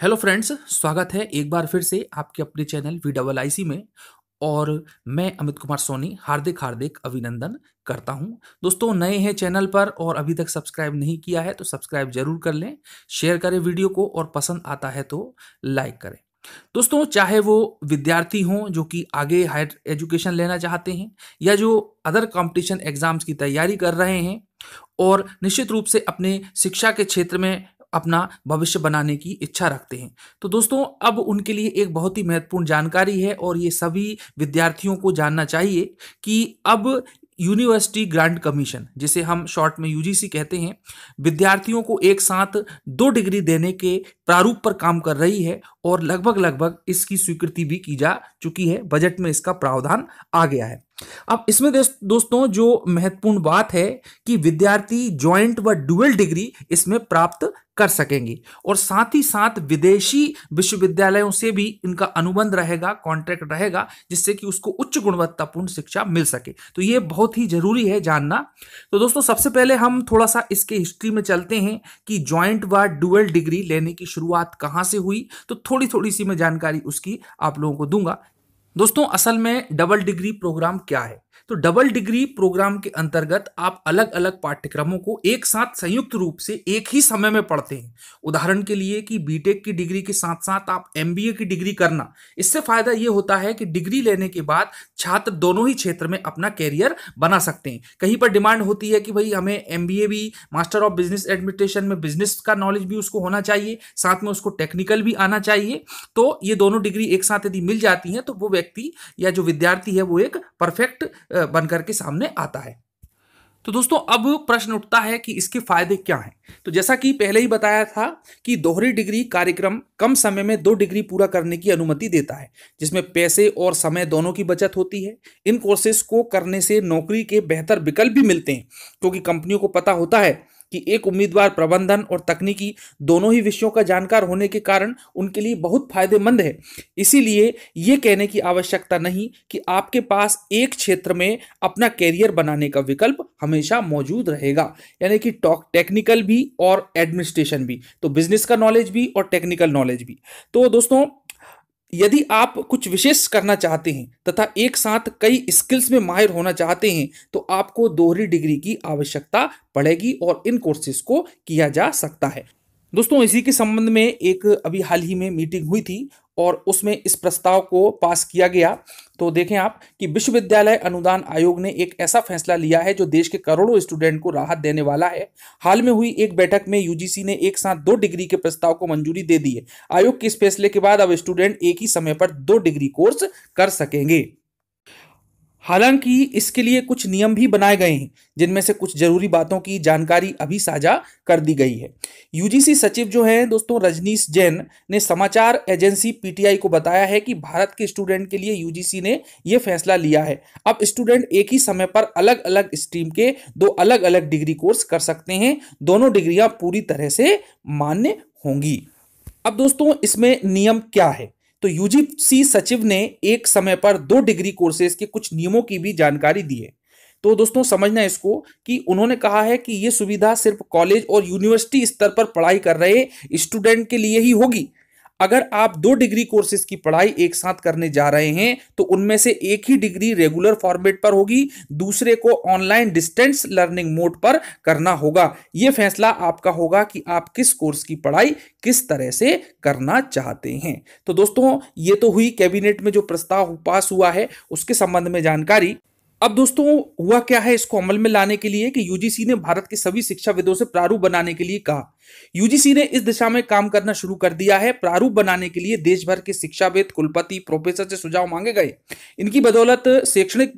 Hello friends, स्वागत है एक बार फिर से आपके अपने चैनल VIIC में। और मैं अमित कुमार सोनी हार्दिक हार्दिक अभिनंदन करता हूं। दोस्तों, नए हैं चैनल पर और अभी तक सब्सक्राइब नहीं किया है तो सब्सक्राइब जरूर कर लें, शेयर करें वीडियो को और पसंद आता है तो लाइक करें। दोस्तों, चाहे वो विद्यार्थी हों जो कि आगे हायर एजुकेशन लेना चाहते हैं या जो अदर कंपटीशन एग्जाम्स की तैयारी कर रहे हैं और निश्चित रूप से अपने शिक्षा के क्षेत्र में अपना भविष्य बनाने की इच्छा रखते हैं, तो दोस्तों अब उनके लिए एक बहुत ही महत्वपूर्ण जानकारी है और ये सभी विद्यार्थियों को जानना चाहिए कि अब यूनिवर्सिटी ग्रांट कमीशन, जिसे हम शॉर्ट में यूजीसी कहते हैं, विद्यार्थियों को एक साथ 2 डिग्री देने के प्रारूप पर काम कर रही है और लगभग लगभग इसकी स्वीकृति भी की जा चुकी है। बजट में इसका प्रावधान आ गया है। अब इसमें दोस्तों जो महत्वपूर्ण बात है कि विद्यार्थी ज्वाइंट व डुअल डिग्री इसमें प्राप्त कर सकेंगे और साथ ही साथ विदेशी विश्वविद्यालयों से भी इनका अनुबंध रहेगा, कॉन्ट्रैक्ट रहेगा, जिससे कि उसको उच्च गुणवत्तापूर्ण शिक्षा मिल सके। तो ये बहुत ही जरूरी है जानना। तो दोस्तों, सबसे पहले हम थोड़ा सा इसके हिस्ट्री में चलते हैं कि ज्वाइंट व डुअल डिग्री लेने की शुरुआत कहां से हुई। तो थोड़ी थोड़ी सी मैं जानकारी उसकी आप लोगों को दूंगा। दोस्तों, असल में डबल डिग्री प्रोग्राम क्या है? तो डबल डिग्री प्रोग्राम के अंतर्गत आप अलग अलग पाठ्यक्रमों को एक साथ संयुक्त रूप से एक ही समय में पढ़ते हैं। उदाहरण के लिए कि बीटेक की डिग्री के साथ साथ आप एमबीए की डिग्री करना, इससे फायदा ये होता है कि डिग्री लेने के बाद छात्र दोनों ही क्षेत्र में अपना कैरियर बना सकते हैं। कहीं पर डिमांड होती है कि भाई हमें एमबीए भी, मास्टर ऑफ बिजनेस एडमिनिस्ट्रेशन में बिजनेस का नॉलेज भी उसको होना चाहिए, साथ में उसको टेक्निकल भी आना चाहिए। तो ये दोनों डिग्री एक साथ यदि मिल जाती हैं तो वो व्यक्ति या जो विद्यार्थी है वो एक परफेक्ट बनकर के सामने आता है। तो दोस्तों, अब प्रश्न उठता है कि इसके फायदे क्या हैं। तो जैसा कि पहले ही बताया था कि दोहरी डिग्री कार्यक्रम कम समय में 2 डिग्री पूरा करने की अनुमति देता है, जिसमें पैसे और समय दोनों की बचत होती है। इन कोर्सेज को करने से नौकरी के बेहतर विकल्प भी मिलते हैं, क्योंकि कंपनियों को पता होता है कि एक उम्मीदवार प्रबंधन और तकनीकी दोनों ही विषयों का जानकार होने के कारण उनके लिए बहुत फायदेमंद है। इसीलिए ये कहने की आवश्यकता नहीं कि आपके पास एक क्षेत्र में अपना कैरियर बनाने का विकल्प हमेशा मौजूद रहेगा, यानी कि टेक्निकल भी और एडमिनिस्ट्रेशन भी, तो बिजनेस का नॉलेज भी और टेक्निकल नॉलेज भी। तो दोस्तों, यदि आप कुछ विशेष करना चाहते हैं तथा एक साथ कई स्किल्स में माहिर होना चाहते हैं तो आपको दोहरी डिग्री की आवश्यकता पड़ेगी और इन कोर्सेज को किया जा सकता है। दोस्तों, इसी के संबंध में एक अभी हाल ही में मीटिंग हुई थी और उसमें इस प्रस्ताव को पास किया गया। तो देखें आप कि विश्वविद्यालय अनुदान आयोग ने एक ऐसा फैसला लिया है जो देश के करोड़ों स्टूडेंट को राहत देने वाला है। हाल में हुई एक बैठक में यूजीसी ने एक साथ 2 डिग्री के प्रस्ताव को मंजूरी दे दी है। आयोग के इस फैसले के बाद अब स्टूडेंट एक ही समय पर 2 डिग्री कोर्स कर सकेंगे। हालांकि इसके लिए कुछ नियम भी बनाए गए हैं, जिनमें से कुछ जरूरी बातों की जानकारी अभी साझा कर दी गई है। यूजीसी सचिव जो हैं दोस्तों रजनीश जैन ने समाचार एजेंसी पीटीआई को बताया है कि भारत के स्टूडेंट के लिए यूजीसी ने यह फैसला लिया है। अब स्टूडेंट एक ही समय पर अलग अलग स्ट्रीम के 2 अलग अलग डिग्री कोर्स कर सकते हैं। दोनों डिग्रियां पूरी तरह से मान्य होंगी। अब दोस्तों, इसमें नियम क्या है? तो यूजीसी सचिव ने एक समय पर 2 डिग्री कोर्सेज के कुछ नियमों की भी जानकारी दी है। तो दोस्तों, समझना इसको कि उन्होंने कहा है कि यह सुविधा सिर्फ कॉलेज और यूनिवर्सिटी स्तर पर पढ़ाई कर रहे स्टूडेंट के लिए ही होगी। अगर आप 2 डिग्री कोर्सेज की पढ़ाई एक साथ करने जा रहे हैं तो उनमें से एक ही डिग्री रेगुलर फॉर्मेट पर होगी, दूसरे को ऑनलाइन डिस्टेंस लर्निंग मोड पर करना होगा। यह फैसला आपका होगा कि आप किस कोर्स की पढ़ाई किस तरह से करना चाहते हैं। तो दोस्तों, ये तो हुई कैबिनेट में जो प्रस्ताव पास हुआ है उसके संबंध में जानकारी। अब दोस्तों, हुआ क्या है इसको अमल में लाने के लिए कि यूजीसी ने भारत के सभी शिक्षाविदों से प्रारूप बनाने के लिए कहा। यूजीसी ने इस दिशा में काम करना शुरू कर दिया है। प्रारूप बनाने के लिए देश भर के शिक्षाविद, कुलपति, प्रोफेसर से सुझाव मांगे गए। इनकी बदौलत शैक्षणिक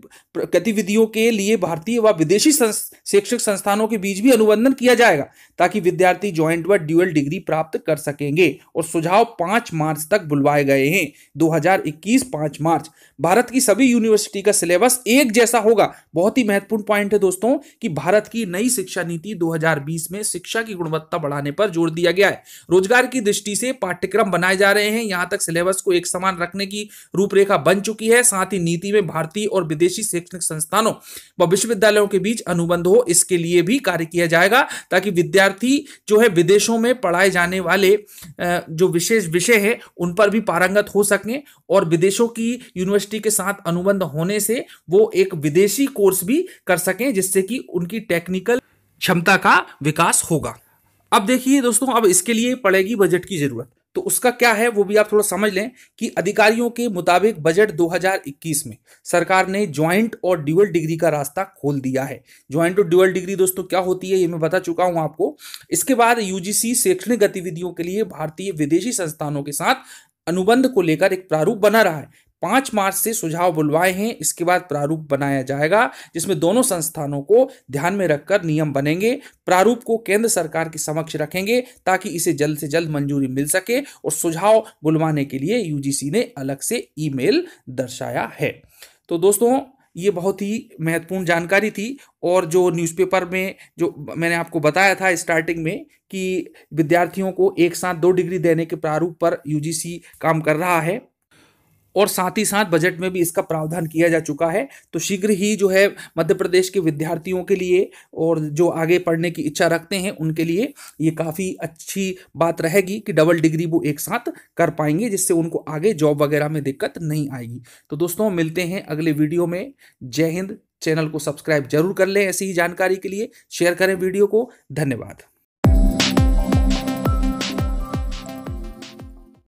गतिविधियों के लिए भारतीय व विदेशी शैक्षिक संस्थानों के बीच भी अनुबंधन किया जाएगा, ताकि विद्यार्थी ज्वाइंट व ड्यूअल डिग्री प्राप्त कर सकेंगे। और सुझाव 5 मार्च तक बुलवाए गए हैं। 2021 5 मार्च। भारत की सभी यूनिवर्सिटी का सिलेबस एक जैसा होगा। बहुत ही महत्वपूर्ण पॉइंट है दोस्तों कि भारत की नई शिक्षा नीति 2020 में शिक्षा की गुणवत्ता बढ़ाने बढ़ाने पर जोर दिया गया है। रोजगार की दृष्टि से पाठ्यक्रम बनाए जा रहे हैं, यहां तक सिलेबस को एक समान रखने की रूपरेखा बन चुकी है। साथ ही नीति में भारतीय और विदेशी शैक्षणिक संस्थानों व विश्वविद्यालयों के बीच अनुबंध हो, इसके लिए भी कार्य किया जाएगा ताकि विद्यार्थी जो है विदेशों में पढ़ाए जाने वाले जो विशेष विषय है उन पर भी पारंगत हो सकें और विदेशों की यूनिवर्सिटी के साथ अनुबंध होने से वो एक विदेशी कोर्स भी कर सकें, जिससे कि उनकी टेक्निकल क्षमता का विकास होगा। अब देखिए दोस्तों, अब इसके लिए पड़ेगी बजट की जरूरत, तो उसका क्या है वो भी आप थोड़ा समझ लें कि अधिकारियों के मुताबिक बजट 2021 में सरकार ने ज्वाइंट और ड्यूअल डिग्री का रास्ता खोल दिया है। ज्वाइंट और ड्यूअल डिग्री दोस्तों क्या होती है ये मैं बता चुका हूं आपको। इसके बाद यूजीसी शैक्षणिक गतिविधियों के लिए भारतीय विदेशी संस्थानों के साथ अनुबंध को लेकर एक प्रारूप बना रहा है। 5 मार्च से सुझाव बुलवाए हैं, इसके बाद प्रारूप बनाया जाएगा जिसमें दोनों संस्थानों को ध्यान में रखकर नियम बनेंगे। प्रारूप को केंद्र सरकार के समक्ष रखेंगे ताकि इसे जल्द से जल्द मंजूरी मिल सके और सुझाव बुलवाने के लिए यूजीसी ने अलग से ईमेल दर्शाया है। तो दोस्तों ये बहुत ही महत्वपूर्ण जानकारी थी और जो न्यूज़पेपर में जो मैंने आपको बताया था स्टार्टिंग में कि विद्यार्थियों को एक साथ 2 डिग्री देने के प्रारूप पर यूजीसी काम कर रहा है और साथ ही साथ बजट में भी इसका प्रावधान किया जा चुका है। तो शीघ्र ही जो है मध्य प्रदेश के विद्यार्थियों के लिए और जो आगे पढ़ने की इच्छा रखते हैं उनके लिए ये काफ़ी अच्छी बात रहेगी कि डबल डिग्री वो एक साथ कर पाएंगे, जिससे उनको आगे जॉब वगैरह में दिक्कत नहीं आएगी। तो दोस्तों मिलते हैं अगले वीडियो में। जय हिंद। चैनल को सब्सक्राइब जरूर कर लें ऐसी ही जानकारी के लिए। शेयर करें वीडियो को। धन्यवाद।